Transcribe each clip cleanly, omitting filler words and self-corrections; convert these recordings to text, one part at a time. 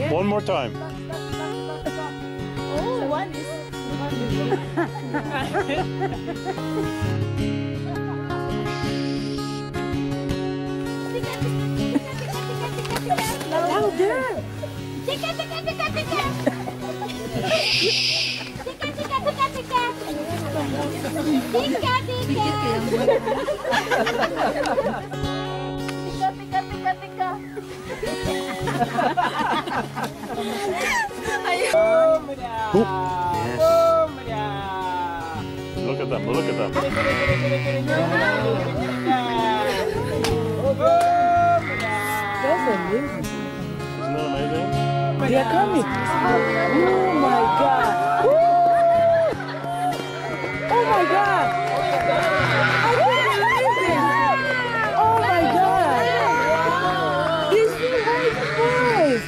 One more time. Oh, one is. Louder! Tika, tika, tika, tika! Tika, tika, tika, tika! Tika, tika! Tika, tika, tika, tika! Yes. Look at them, look at them. That's amazing. Isn't that amazing? They are coming. Oh my God. Woo! Oh my God. I can't believe it. Oh my God. These two white boys.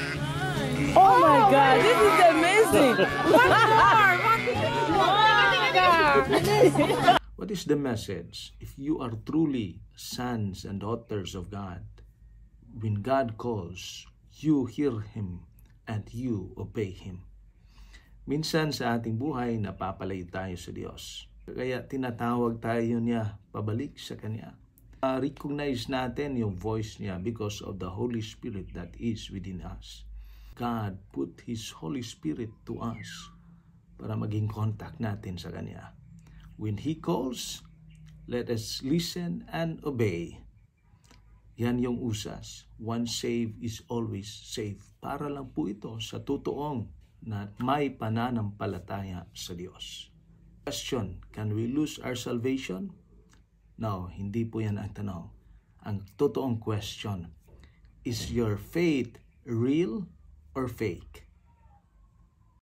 Oh my God. This is amazing. One more. What is the message? If you are truly sons and daughters of God, when God calls, you hear Him and you obey Him. Minsan sa ating buhay, napapalay tayo sa Diyos. Kaya tinatawag tayo niya pabalik sa Kanya. Recognize natin yung voice niya because of the Holy Spirit that is within us. God put His Holy Spirit to us para maging contact natin sa Kanya. When He calls, let us listen and obey. Yan yung usas. Once saved is always saved. Para lang po ito sa totoong na may pananampalataya sa Diyos. Question, can we lose our salvation? No, hindi po yan ang tanong. Ang totoong question, is your faith real or fake?